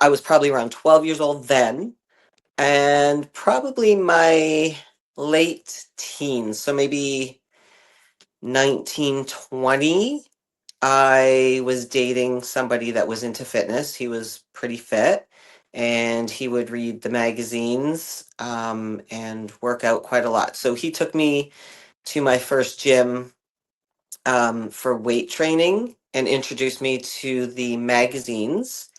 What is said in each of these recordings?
I was probably around 12 years old then, and probably my late teens, so maybe 1920. I was dating somebody that was into fitness. He was pretty fit, and he would read the magazines and work out quite a lot. So he took me to my first gym for weight training and introduced me to the magazines.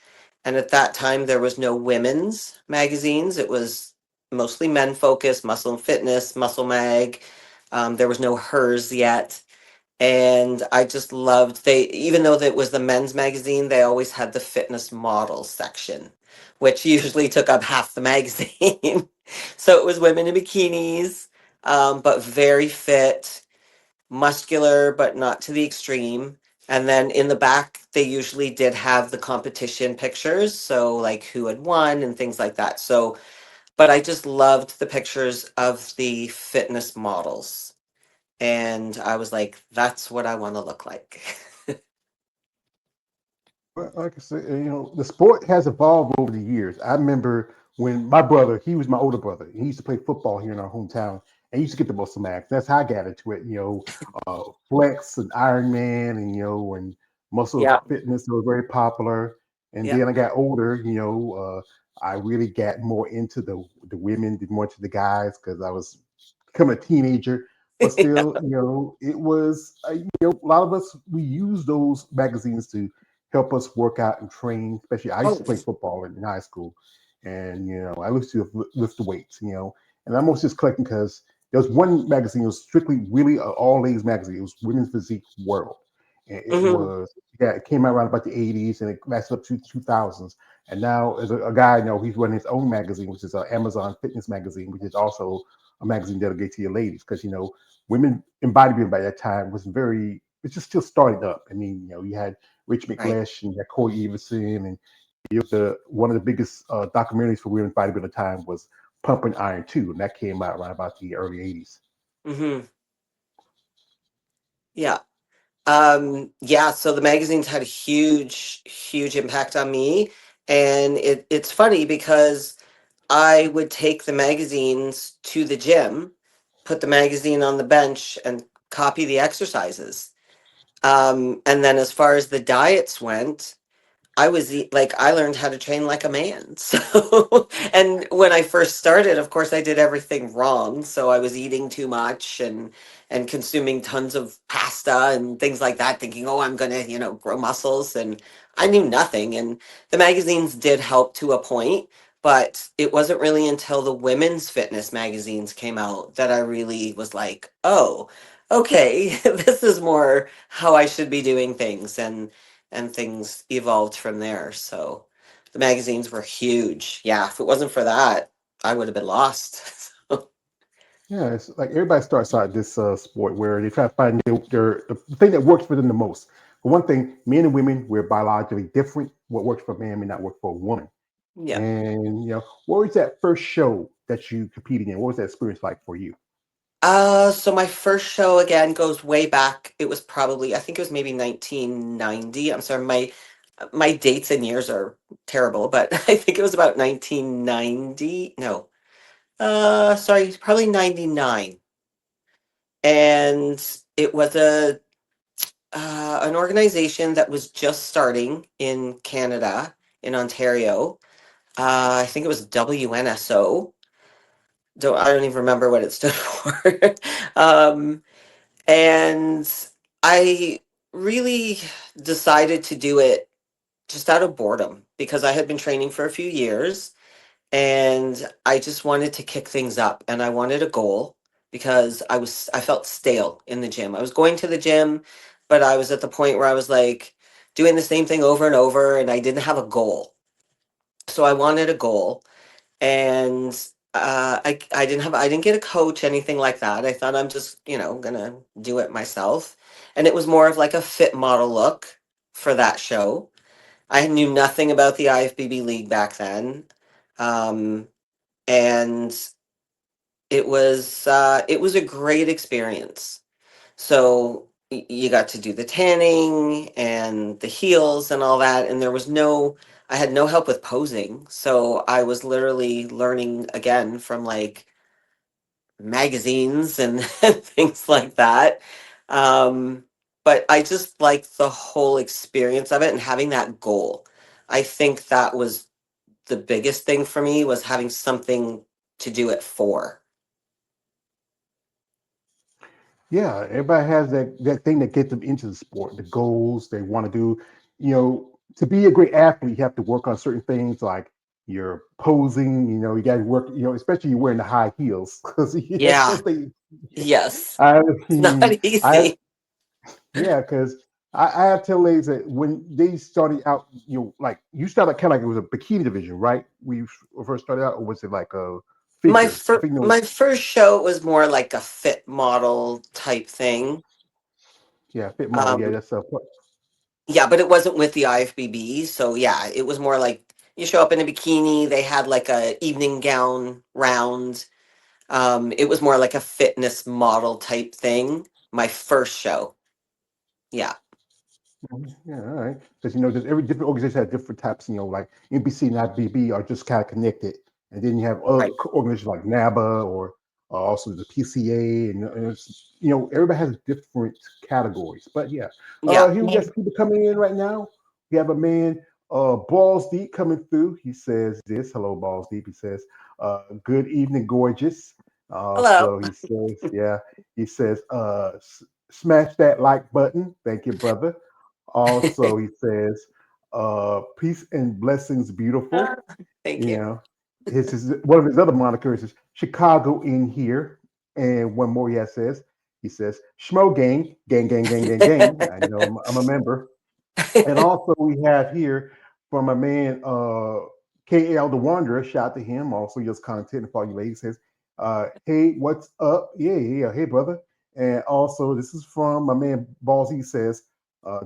And at that time, there was no women's magazines. It was mostly men focused, Muscle and Fitness, Muscle Mag. There was no Hers yet. And I just loved even though that was the men's magazine, they always had the fitness models section, which usually took up half the magazine. So it was women in bikinis, but very fit, muscular, but not to the extreme. And then in the back, they usually did have the competition pictures. So, like who had won and things like that. So, but I just loved the pictures of the fitness models. And I was like, that's what I want to look like. Well, like I said, the sport has evolved over the years. I remember when my brother, he was my older brother, he used to play football here in our hometown, and he used to get the muscle max. That's how I got into it. Flex and Iron Man, and muscle Yeah. fitness was very popular. And Yeah. then I got older. I really got more into the women, more into the guys because I was becoming a teenager. But still, it was a lot of us we use those magazines to help us work out and train. Especially, I used Oh, to play football in high school, and I used to lift the weights. And I'm also just collecting because there was one magazine. It was strictly really an all ladies magazine. It was Women's Physique World, and it hmm was it came out around about the '80s and it lasted up to 2000s. And now, as a guy I know, he's running his own magazine, which is an Amazon Fitness magazine, which is also a magazine dedicated to your ladies, because women in bodybuilding by that time was very it's just still starting up. I mean, you had Rich right. McLeish and you had Corey Everson, and one of the biggest documentaries for women's bodybuilding at the time was Pumping Iron 2, and that came out around about the early '80s. hmm Yeah. Yeah, so the magazines had a huge, huge impact on me. And it's funny because I would take the magazines to the gym, put the magazine on the bench, and copy the exercises. And then as far as the diets went, I learned how to train like a man. So, and when I first started, of course, I did everything wrong. So I was eating too much and consuming tons of pasta and things like that, thinking, oh, I'm gonna, grow muscles. And I knew nothing. And the magazines did help to a point, but it wasn't really until the women's fitness magazines came out that I really was like, oh, okay, this is more how I should be doing things. And things evolved from there. So the magazines were huge. Yeah, if it wasn't for that, I would have been lost. Yeah, it's like everybody starts out this sport where they try to find the thing that works for them the most. For one thing, men and women, we're biologically different. What works for a man may not work for a woman. Yeah. And what was that first show that you competed in? What was that experience like for you? So my first show again goes way back. It was probably, I think it was maybe 1990. I'm sorry, my dates and years are terrible, but I think it was about 1990. No. Sorry, probably 99. And it was an organization that was just starting in Canada, in Ontario. I think it was WNSO. I don't even remember what it stood for. um, and I really decided to do it just out of boredom because I had been training for a few years and I just wanted to kick things up and I wanted a goal because I felt stale in the gym. I was going to the gym, but I was at the point where I was like doing the same thing over and over and I didn't have a goal. So I wanted a goal and I didn't get a coach, anything like that. I thought I'm just, gonna do it myself. And it was more of like a fit model look for that show. I knew nothing about the IFBB league back then. Um, and it was a great experience. So you got to do the tanning and the heels and all that, and there was no I had no help with posing. So I was literally learning again from like magazines and, and things like that. Um, but I just like the whole experience of it and having that goal. I think that was the biggest thing for me was having something to do it for. Yeah, everybody has that thing that gets them into the sport, the goals they want to do. To be a great athlete, you have to work on certain things like your posing. You got to work. Especially you wearing the high heels because Yeah. they. Yes. I, It's not I easy. yeah, because I have tell ladies that when they started out, like you started kind of like it was a bikini division, right? We first started out, or was it like a figure? I think no, My first show was more like a fit model type thing. yeah, fit model. Yeah, Um, that's yeah, but it wasn't with the IFBB. So yeah, it was more like you show up in a bikini. They had like a evening gown round. It was more like a fitness model type thing. My first show. Yeah. yeah, all right. Because there's every different organization has different types. Like NBC and IFBB are just kind of connected, and then you have other Right. organizations like NABA or also the PCA, and everybody has different categories. But yeah, Yeah. here we got some people coming in right now. We have a man, Balls Deep, coming through. He says this. Hello, Balls Deep. He says, "Good evening, gorgeous." Hello. So he says, yeah. He says, "Smash that like button." Thank you, brother. Also, he says, "Peace and blessings, beautiful." Thank You you. know, his one of his other monikers is Chicago in here, and one more he says, "Schmo gang, gang, gang, gang, gang, gang." I know I'm a member. And also we have here from a man, KL the Wanderer. Shout out to him. Also, he does content for all you ladies. Says, "Hey, what's up? Yeah, yeah, yeah. Hey, brother." And also, this is from my man Ballsy. Says,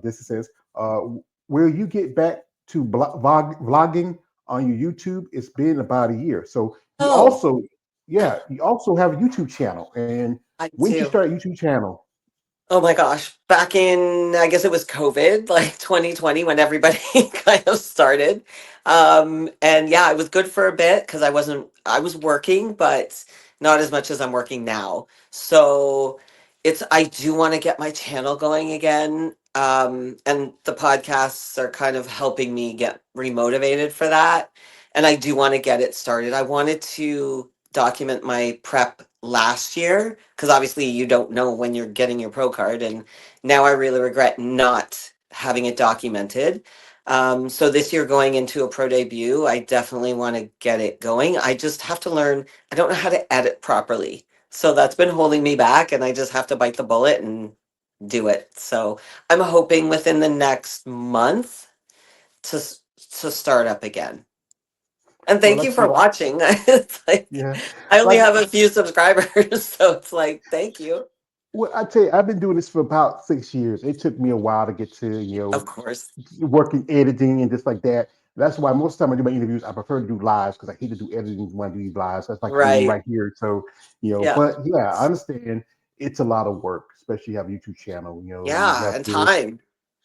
"This says, will you get back to vlogging on your YouTube? It's been about a year. So you Oh, also, yeah, you also have a YouTube channel. And I when did you do. start a YouTube channel?" Oh my gosh. Back in, I guess it was COVID, like 2020, when everybody kind of started. And yeah, it was good for a bit because I was working, but not as much as I'm working now. So I do want to get my channel going again. And the podcasts are kind of helping me get remotivated for that. And I do want to get it started. I wanted to document my prep last year because obviously you don't know when you're getting your pro card, and now I really regret not having it documented. So this year going into a pro debut, I definitely want to get it going. I just have to learn. I don't know how to edit properly, so that's been holding me back, and I just have to bite the bullet and do it. So I'm hoping within the next month to to start up again. And Well, thank like you I for said, watching. It's like yeah, I only like have a few subscribers, so it's like thank you. well, I tell you, I've been doing this for about 6 years. It took me a while to get to, Of course. working editing and just like that. That's why most of the time I do my interviews, I prefer to do lives because I hate to do editing when I do these lives. That's like doing them Right. right here. So, Yeah. but yeah, I understand it's a lot of work, especially you have a YouTube channel. You Yeah. have And to, time.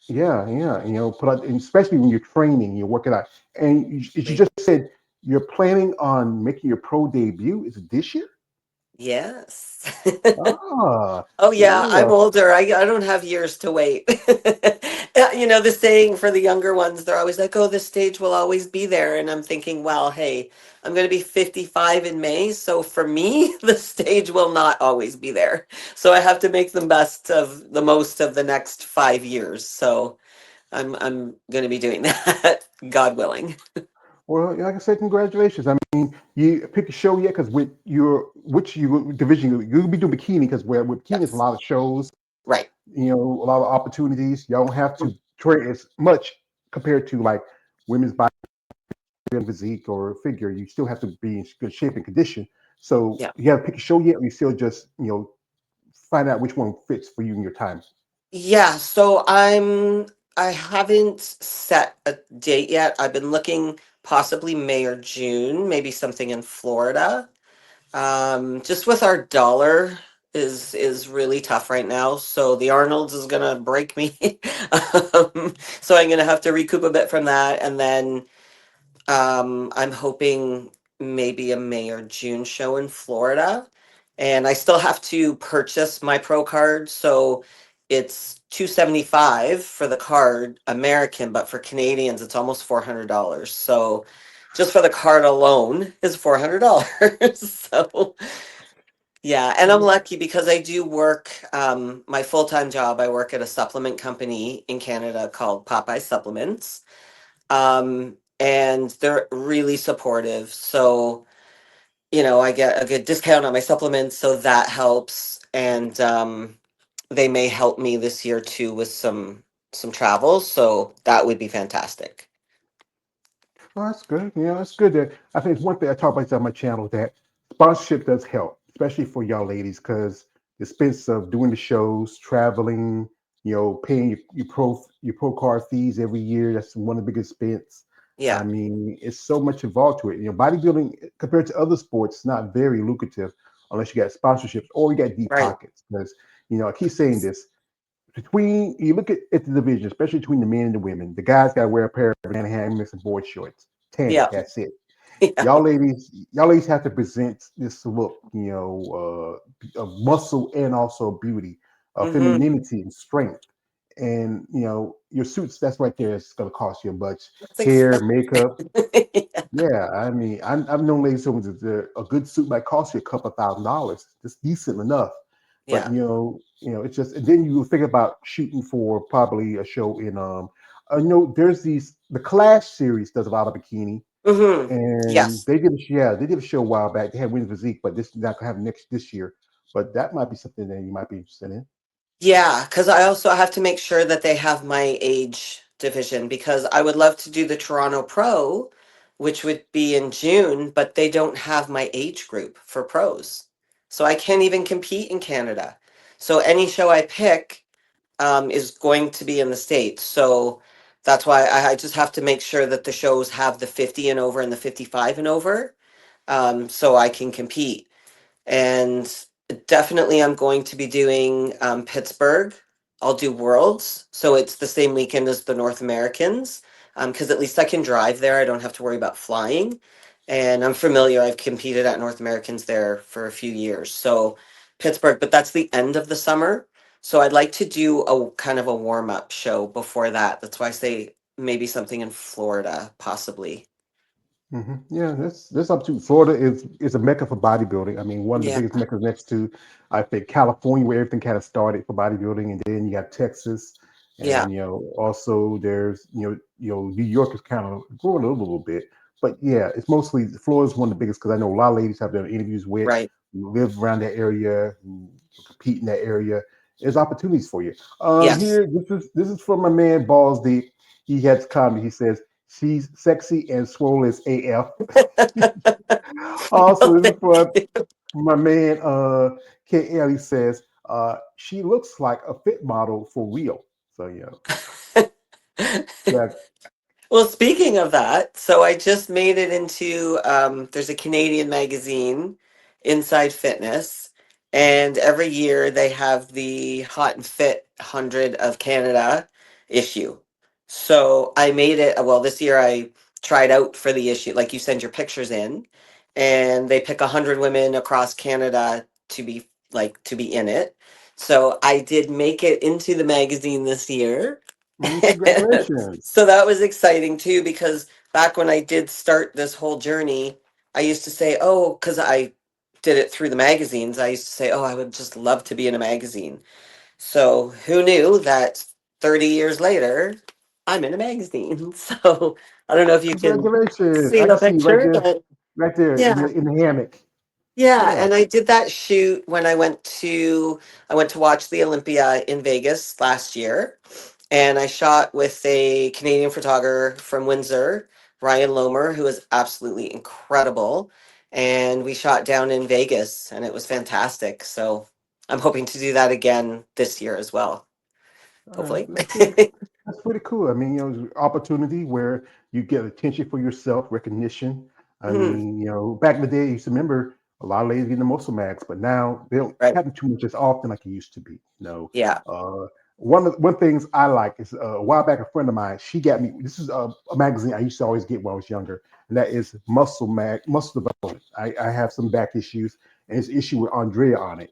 yeah, yeah, put out, and especially when you're training, you're working out. And you just said you're planning on making your pro debut. Is it this year? Yes. Ah, Oh yeah, I'm yeah. older. I don't have years to wait. The saying for the younger ones, they're always like, "Oh, the stage will always be there." And I'm thinking, well, hey, I'm going to be 55 in May, so for me, the stage will not always be there. So I have to make the most of the next 5 years. So I'm going to be doing that, God willing. Well, like I said, congratulations. I mean, you pick a show yet? Because with your which you division you'll be doing bikini because where with bikini is a Yes. lot of shows, Right. a lot of opportunities. You don't have to train as much compared to like women's body physique or figure. You still have to be in good shape and condition. So Yeah. you have to pick a show yet, or you still just find out which one fits for you in your time. Yeah, I haven't set a date yet. I've been looking possibly May or June, maybe something in Florida. Just with our dollar is really tough right now. So the Arnold's is gonna break me. So I'm gonna have to recoup a bit from that. And then I'm hoping maybe a May or June show in Florida. And I still have to purchase my pro card, so it's 275 for the card American, but for Canadians it's almost $400. So just for the card alone is $400. So yeah, and I'm lucky because I do work my full-time job. I work at a supplement company in Canada called Popeye Supplements, and they're really supportive. So, I get a good discount on my supplements, so that helps. And they may help me this year too with some travels, so that would be fantastic. Well, that's good. That's good. That I think it's one thing I talk about on my channel that sponsorship does help, especially for y'all ladies, because the expense of doing the shows, traveling, paying your pro card fees every year. That's one of the biggest expense. I Yeah, mean, it's so much involved to it. Bodybuilding compared to other sports is not very lucrative unless you got sponsorships or you got deep right. pockets. Because I keep saying this between you look at the division, especially between the men and the women, the guys got to wear a pair of banana hammocks and board shorts. Tank, Yeah. that's it. Yeah. Y'all ladies have to present this look, of muscle and also beauty, Hmm. femininity and strength. And your suits, that's right there. It's gonna cost you a bunch. That's Hair, expensive. makeup, yeah, I mean, I've known ladies who a good suit might cost you a couple of $1,000. It's decent enough, but Yeah. it's just. And then you think about shooting for probably a show in there's the Clash series does a lot of bikini, Hmm. and Yes. they did a show a while back. They had Women's Physique, but this is not gonna have next this year. But that might be something that you might be interested in. Yeah, because I also have to make sure that they have my age division because I would love to do the Toronto Pro, which would be in June, but they don't have my age group for pros. So I can't even compete in Canada. So any show I pick is going to be in the States. So that's why I just have to make sure that the shows have the 50 and over and the 55 and over, so I can compete. And definitely I'm going to be doing Pittsburgh. I'll do Worlds, so it's the same weekend as the North Americans, because at least I can drive there. I don't have to worry about flying, and I'm familiar. I've competed at North Americans there for a few years, so Pittsburgh. But that's the end of the summer, so I'd like to do a kind of a warm up show before that. That's why I say maybe something in Florida, possibly. Yeah, that's up to Florida is a mecca for bodybuilding. I mean, one of the Yeah, biggest meccas next to I think California, where everything kind of started for bodybuilding, and then you got Texas, yeah, and also there's New York is kind of growing a little bit, but yeah, it's mostly Florida's one of the biggest because I know a lot of ladies have done interviews with right. who live around that area, who compete in that area. There's opportunities for you. Yes. Here this is from my man Balls Deep. He has comment. He says. She's sexy and swole as AF. Also, Oh, this is thank for you. my man KL. He says she looks like a fit model for real. So that Well, speaking of that, so I just made it into there's a Canadian magazine, Inside Fitness, and every year they have the Hot and Fit 100 of Canada issue. So I made it, well, this year I tried out for the issue. Like you send your pictures in, and they pick 100 women across Canada to be in it. So I did make it into the magazine this year. congratulations. So that was exciting too, because back when I did start this whole journey, I used to say, oh, because I did it through the magazines, I used to say, oh, I would just love to be in a magazine. So who knew that 30 years later, I'm in a magazine? So I don't know if you can Congratulations. see I the can see you picture, but right there in yeah. the hammock. Yeah, Yeah. and I did that shoot when I went to watch the Olympia in Vegas last year, and I shot with a Canadian photographer from Windsor, Ryan Lomer, who is absolutely incredible, and we shot down in Vegas, and it was fantastic. So I'm hoping to do that again this year as well, hopefully. That's pretty cool. I mean, opportunity where you get attention for yourself, recognition. I Mhm. mean, back in the day, I used to remember a lot of ladies getting the muscle mags, but now they don't Right. happen too much as often like it used to be. Yeah. one things I like is a while back a friend of mine, she got me, this is a magazine I used to always get when I was younger, and that is Muscle Development. I have some back issues, and it's an issue with Andrea on it.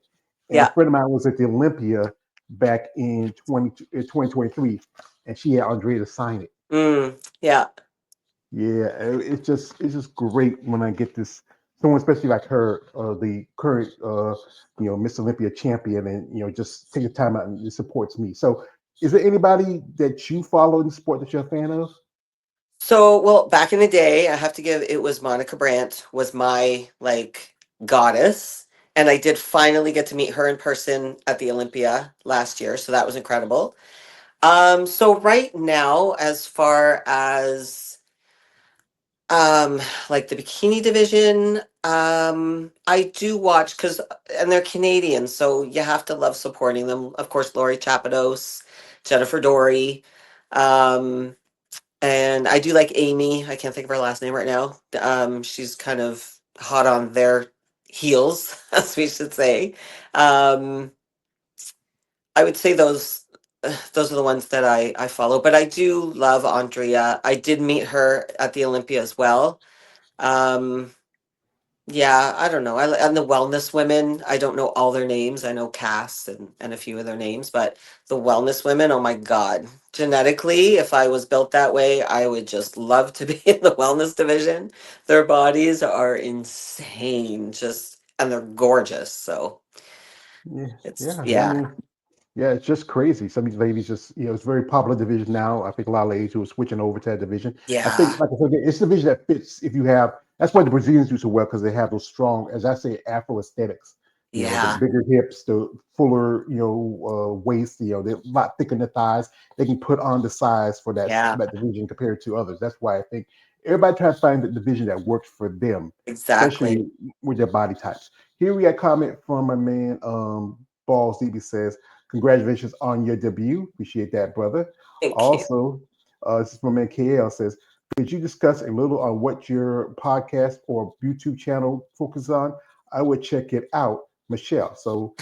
And a Yeah. friend of mine was at the Olympia back in 2023, and she had Andrea to sign it. Yeah. Yeah, it's just great when I get this someone, especially like her, the current Miss Olympia champion, and just take the time out and it supports me. So, is there anybody that you follow in the sport that you're a fan of? So, well, back in the day, I have to give it was Monica Brandt was my like goddess. And I did finally get to meet her in person at the Olympia last year. So that was incredible. So right now, as far as like the bikini division, I do watch because and they're Canadian, so you have to love supporting them. Of course, Lori Chapados, Jennifer Dory. Um, and I do like Amy. I can't think of her last name right now. She's kind of hot on their heels, as we should say. Um, I would say those are the ones that I follow. But I do love Andrea. I did meet her at the Olympia as well. Um, yeah, I don't know. And the wellness women, I don't know all their names. I know Cass and a few of their names, but the wellness women, oh my God. Genetically, if I was built that way, I would just love to be in the wellness division. Their bodies are insane, just and they're gorgeous. So Yeah, it's yeah. I yeah. mean, yeah, it's just crazy. Some of these ladies just, it's a very popular division now. I think a lot of ladies who are switching over to that division. I think, Yeah. like I said, it's a division that fits if you have, that's why the Brazilians do so well because they have those strong, as I say, Afro aesthetics. The Yeah. bigger hips, the fuller, waist, they're a lot thicker in the thighs. They can put on the size Yeah. for that division compared to others. That's why I think everybody tries to find the division that works for them, Exactly. especially with their body types. Here we got a comment from my man, Balls DB says, congratulations on your debut. Appreciate that, brother. Thank you. Also, this is from man KL says, could you discuss a little on what your podcast or YouTube channel focuses on? I would check it out, Michelle. So,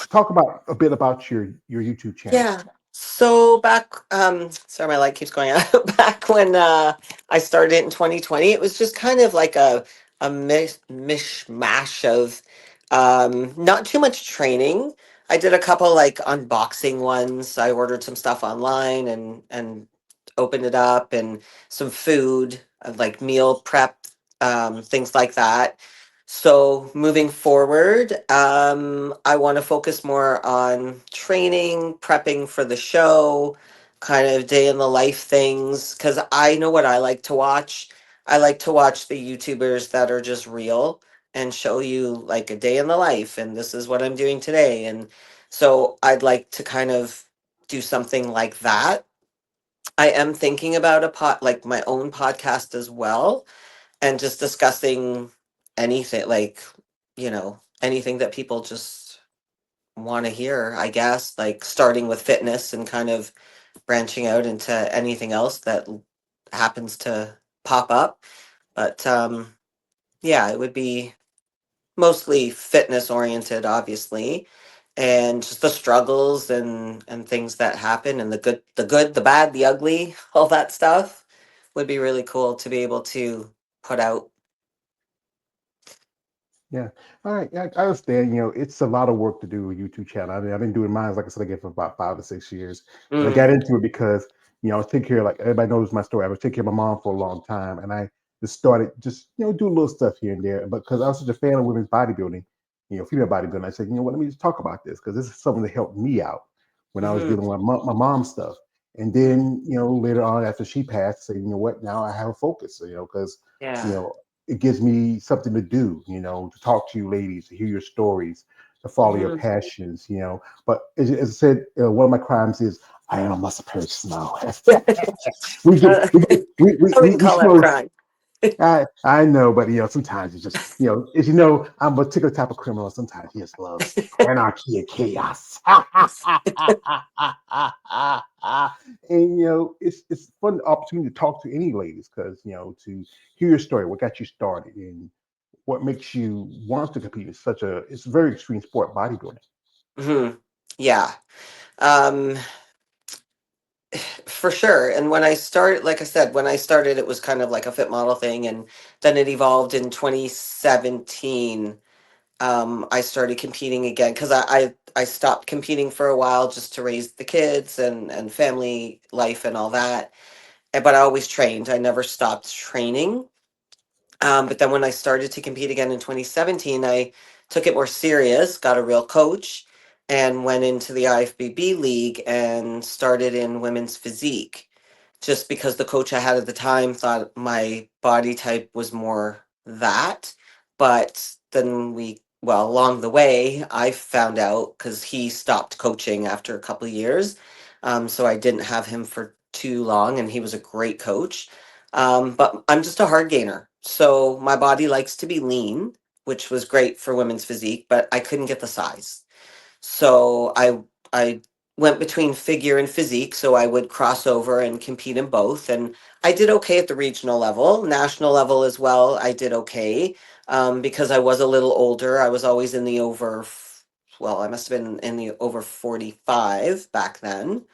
talk about a bit about your YouTube channel. Yeah. So back, sorry, my light keeps going out. Back when I started it in 2020, it was just kind of like a mishmash of not too much training. I did a couple like unboxing ones. I ordered some stuff online and opened it up and some food, like meal prep, things like that. So moving forward, I want to focus more on training, prepping for the show, kind of day in the life things, because I know what I like to watch. I like to watch the YouTubers that are just real and show you like a day in the life, and this is what I'm doing today. And so I'd like to kind of do something like that. I am thinking about like my own podcast as well and just discussing anything like anything that people just want to hear, I guess, like starting with fitness and kind of branching out into anything else that happens to pop up. But yeah, it would be mostly fitness oriented, obviously, and just the struggles and things that happen and the good, the bad, the ugly, all that stuff would be really cool to be able to put out. Yeah. All right. I understand. It's a lot of work to do a YouTube channel. I mean, I've been doing mine, like I said, again, for about 5 to 6 years. And I Mm, got into it because, I was taking care, like everybody knows my story. I was taking care of my mom for a long time. And I just started doing little stuff here and there. But because I was such a fan of women's bodybuilding, female bodybuilding, I said, what, let me just talk about this because this is something that helped me out when I was mhm. dealing with my mom's stuff. And then, later on after she passed, I said, what, now I have a focus, because, you Yeah. know, it gives me something to do, to talk to you ladies, to hear your stories, to follow your Mhm. passions, But as I said, one of my crimes is I am a muscle person now. we get, Uh, we get, I wouldn't we call that a slow. crime. I know, but sometimes it's just, as I'm a particular type of criminal. Sometimes he just loves anarchy and chaos. And it's fun opportunity to talk to any ladies because to hear your story, what got you started, and what makes you want to compete. It's a very extreme sport, bodybuilding. Mhm. Yeah. Um, for sure. And when I started, like I said, when I started, it was kind of like a fit model thing. And then it evolved in 2017. I started competing again because I stopped competing for a while just to raise the kids and family life and all that. But I always trained. I never stopped training. But then when I started to compete again in 2017, I took it more serious, got a real coach, and went into the IFBB league and started in women's physique. Just because the coach I had at the time thought my body type was more that. But then well, along the way, I found out because he stopped coaching after a couple of years. So I didn't have him for too long, and he was a great coach. But I'm just a hard gainer. So my body likes to be lean, which was great for women's physique, but I couldn't get the size. So I went between figure and physique, so I would cross over and compete in both. And I did okay at the regional level, national level as well. I did okay because I was a little older. I was always in the well, I must have been in the over 45 back then.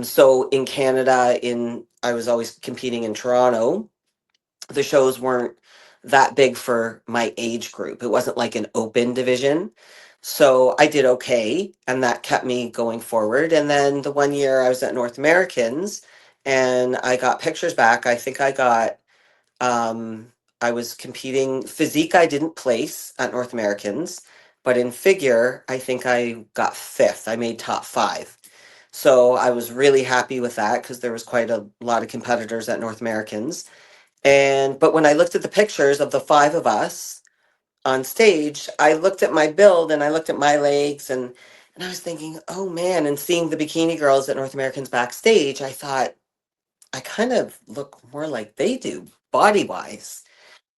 So in Canada, in I was always competing in Toronto. The shows weren't that big for my age group. It wasn't like an open division. So I did okay, and that kept me going forward. And then the one year I was at North Americans and I got pictures back. I think um I was competing physique, I didn't place at North Americans, but in figure, I think I got fifth. I made top five. So I was really happy with that because there was quite a lot of competitors at North Americans. And but when I looked at the pictures of the five of us on stage, I looked at my build and I looked at my legs and I was thinking, oh man, and seeing the bikini girls at North Americans backstage, I thought I kind of look more like they do body wise.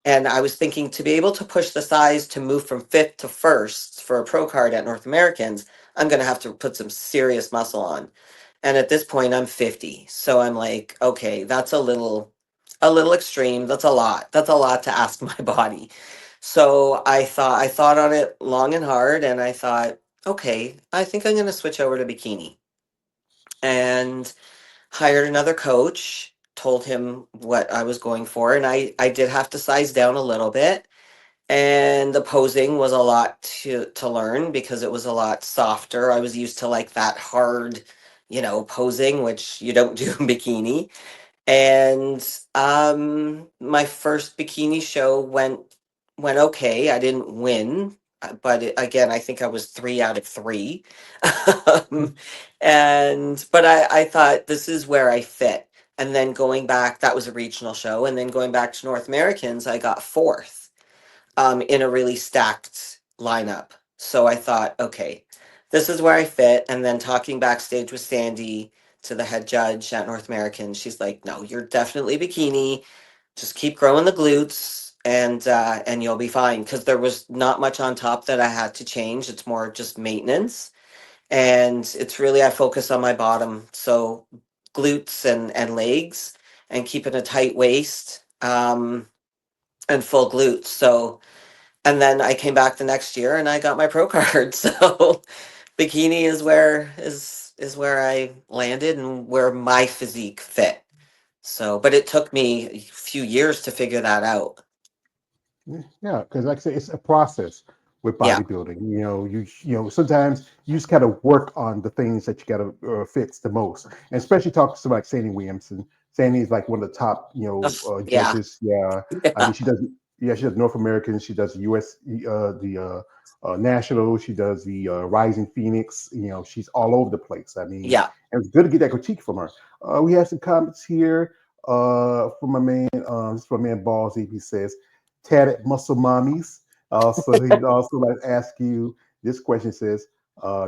And I was thinking to be able to push the size to move from fifth to first for a pro card at North Americans, I'm going to have to put some serious muscle on. And at this point I'm 50. So I'm like, okay, that's a little extreme. That's a lot. That's a lot to ask my body. So I thought on it long and hard and I thought, okay, I think I'm going to switch over to bikini. And hired another coach, told him what I was going for and I did have to size down a little bit and the posing was a lot to learn because it was a lot softer. I was used to like that hard, posing, which you don't do in bikini. And my first bikini show went okay. I didn't win, but again, I think I was 3 out of 3. um, and but I thought this is where I fit. And then going back, that was a regional show, and then going back to North Americans, I got fourth in a really stacked lineup. So I thought, okay, this is where I fit. And then talking backstage with Sandy to the head judge at North American, she's like, no, you're definitely bikini. Just keep growing the glutes and you'll be fine. Because there was not much on top that I had to change. It's more just maintenance. And it's really I focus on my bottom. So glutes and legs and keeping a tight waist and full glutes. So and then I came back the next year and I got my pro card. So bikini is where I landed and where my physique fit. So, but it took me a few years to figure that out. Yeah, because like I say, it's a process with Yeah. bodybuilding. Sometimes you just gotta work on the things that you gotta fix the most, and especially talking to somebody like Sandy Williamson. Sandy is like one of the top, Ugh, yeah. judges. Yeah, I Yeah. mean, she does. Yeah, she does North American. She does U.S. The National. She does the Rising Phoenix. She's all over the place. I mean, Yeah. and it's good to get that critique from her. We have some comments here from my man. This is from my man Balls. He says tatted muscle mommies. So he'd also like to ask you this question says,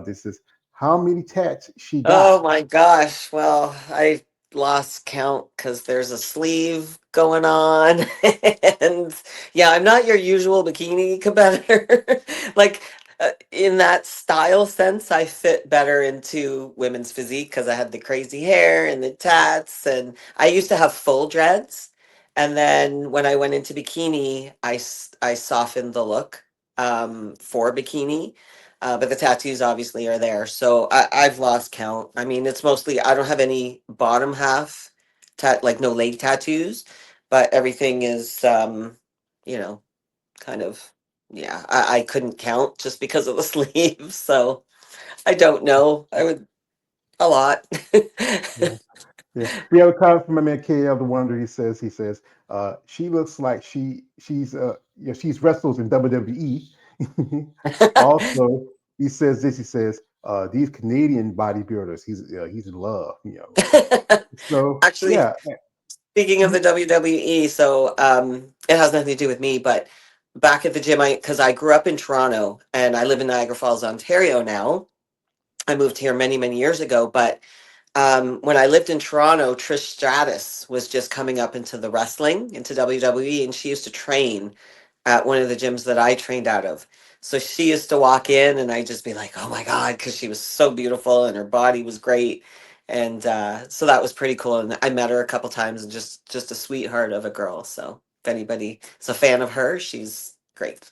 this is how many tats she got? Oh my gosh. Well, I lost count because there's a sleeve going on. And yeah, I'm not your usual bikini competitor. Like in that style sense, I fit better into women's physique because I had the crazy hair and the tats. And I used to have full dreads. And then when I went into bikini, I softened the look for bikini. But the tattoos obviously are there. So I've lost count. I mean, it's mostly, I don't have any bottom half, like no leg tattoos, but everything is, you know, kind of, yeah, I couldn't count just because of the sleeves. So I don't know. I would, a lot. Yeah. Yeah, we have a comment from my man KL the Wonder. He says, she looks like she's wrestles in WWE. Also, he says this. He says, these Canadian bodybuilders, he's in love. So Actually, yeah. speaking of the WWE, so it has nothing to do with me, but back at the gym, because I grew up in Toronto and I live in Niagara Falls, Ontario now. I moved here many, many years ago, but when I lived in Toronto, Trish Stratus was just coming up into the wrestling, into WWE, and she used to train at one of the gyms that I trained out of. So she used to walk in, and I'd just be like, "Oh my God," because she was so beautiful and her body was great, and so that was pretty cool. And I met her a couple times, and just a sweetheart of a girl. So if anybody is a fan of her, she's great.